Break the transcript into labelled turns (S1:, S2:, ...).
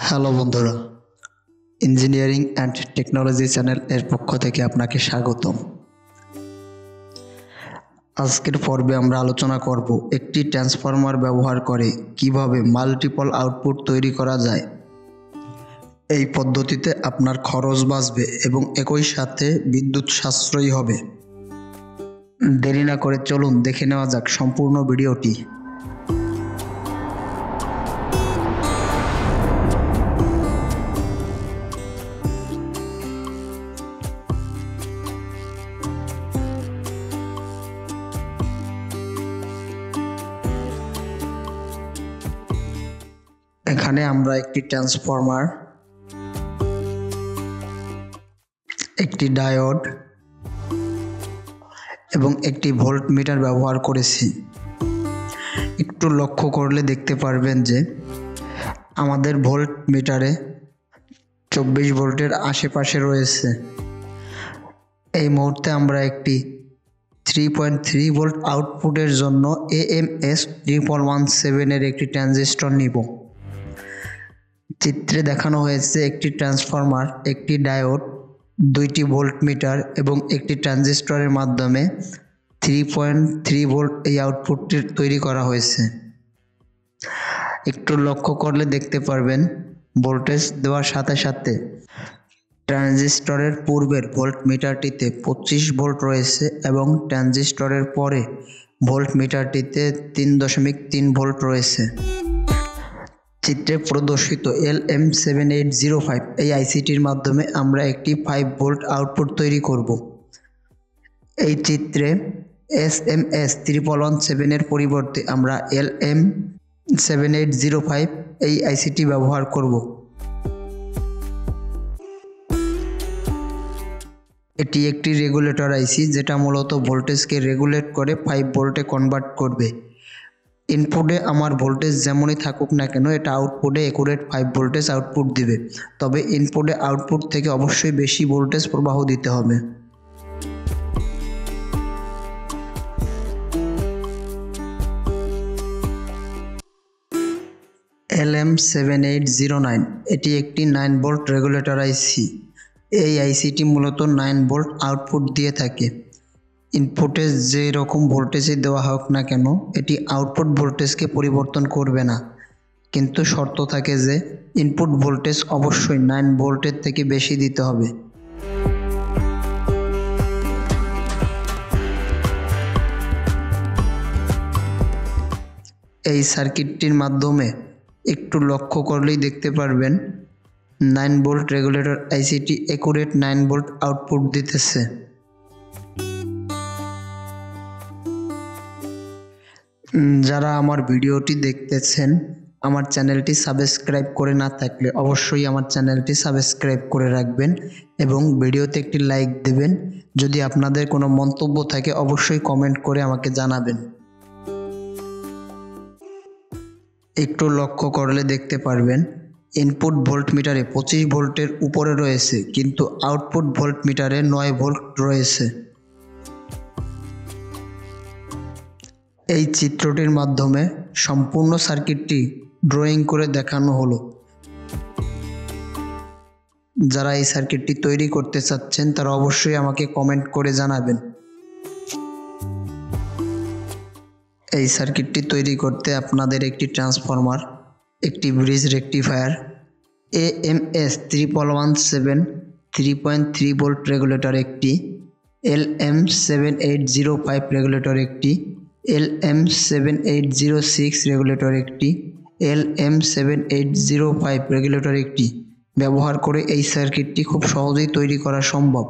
S1: Hello বন্ধুরা, engineering and technology channel এর পক্ষ থেকে আপনাকে স্বাগতম। আজকের পর্বে আমরা আলোচনা করব একটি ট্রান্সফরমার ব্যবহার করে কিভাবে মাল্টিপল আউটপুট তৈরি করা যায়। এই পদ্ধতিতে আপনার খরচ বাঁচবে এবং একই সাথে বিদ্যুৎ সাশ্রয়ী হবে। দেরি না করে চলুন দেখে নেওয়া যাক সম্পূর্ণ ভিডিওটি। এখানে আমরা একটি ট্রান্সফরমার, একটি ডায়োড এবং একটি ভোল্ট মিটার ব্যবহার করেছি। একটু লক্ষ্য করলে দেখতে পারবেন যে আমাদের ভোল্ট মিটারে 24 ভোল্টের আশেপাশে রয়েছে। এই মুহূর্তে আমরা একটি 3.3 ভোল্ট আউটপুটের জন্য AMS 3117 এর একটি ট্রানজিস্টর নিব। চিত্রে দেখানো হয়েছে একটি ট্রান্সফরমার, একটি ডায়োড, দুইটি ভোল্ট মিটার এবং একটি ট্রানজিস্টরের মাধ্যমে 3.3 ভোল্ট এই আউটপুটটি তৈরি করা হয়েছে। একটু লক্ষ্য করলে দেখতে পারবেন ভোল্টেজ দেওয়ার সাথে সাথে ট্রানজিস্টরের পূর্বের ভোল্ট মিটারটিতে 25 ভোল্ট রয়েছে এবং ট্রানজিস্টরের পরে ভোল্ট মিটারটিতে 3.3 ভোল্ট রয়েছে। চিত্রে প্রদর্শিত LM7805 এই আইসিটির মাধ্যমে আমরা একটি 5 ভোল্ট আউটপুট তৈরি করব। এই চিত্রে SMS 3117 এর পরিবর্তে আমরা LM7805 এই আইসিটি ব্যবহার করব। এটি একটি রেগুলেটর আইসি যেটা মূলত ভোল্টেজকে রেগুলেট করে 5 ভোল্টে কনভার্ট করবে। ইনপুটে আমার ভোল্টেজ যেমনই থাকুক না কেন এটা আউটপুটে একুরেট 5 ভোল্টেজ আউটপুট দিবে, তবে ইনপুটে আউটপুট থেকে অবশ্যই বেশি ভোল্টেজ প্রবাহ দিতে হবে। LM7809 এটি একটি 9 ভোল্ট রেগুলেটর আইসি। এই আইসিটি মূলত 9 ভোল্ট আউটপুট দিয়ে থাকে। ইনপুটে যে রকম ভোল্টেজই দেওয়া হোক না কেন এটি আউটপুট ভোল্টেজকে পরিবর্তন করবে না, কিন্তু শর্ত থাকে যে ইনপুট ভোল্টেজ অবশ্যই 9 ভোল্টের থেকে বেশি দিতে হবে। এই সার্কিটটির মাধ্যমে একটু লক্ষ্য করলেই দেখতে পারবেন 9 volt regulator ICT accurate 9 volt output দিতেছে। যারা আমার ভিডিওটি দেখতেছেন আমার চ্যানেলটি সাবস্ক্রাইব করে না থাকলে অবশ্যই আমার চ্যানেলটি সাবস্ক্রাইব করে রাখবেন এবং ভিডিওতে একটি লাইক দেবেন। যদি আপনাদের কোনো মন্তব্য থাকে অবশ্যই কমেন্ট করে আমাকে জানাবেন। একটু লক্ষ্য করলে দেখতে পারবেন ইনপুট ভোল্ট মিটারে 25 ভোল্টের উপরে রয়েছে, কিন্তু আউটপুট ভোল্ট মিটারে 9 ভোল্ট রয়েছে। এই চিত্রটির মাধ্যমে সম্পূর্ণ সার্কিটটি ড্রয়িং করে দেখানো হলো। যারা এই সার্কিটটি তৈরি করতে চাচ্ছেন তারা অবশ্যই আমাকে কমেন্ট করে জানাবেন। এই সার্কিটটি তৈরি করতে আপনাদের একটি ট্রান্সফরমার, একটি bridge rectifier, AMS 3117 3.3 volt regulator একটি, LM7805 রেগুলেটর একটি, LM7806 রেগুলেটর একটি, LM7805 রেগুলেটর একটি ব্যবহার করে এই সার্কিটটি খুব সহজেই তৈরি করা সম্ভব।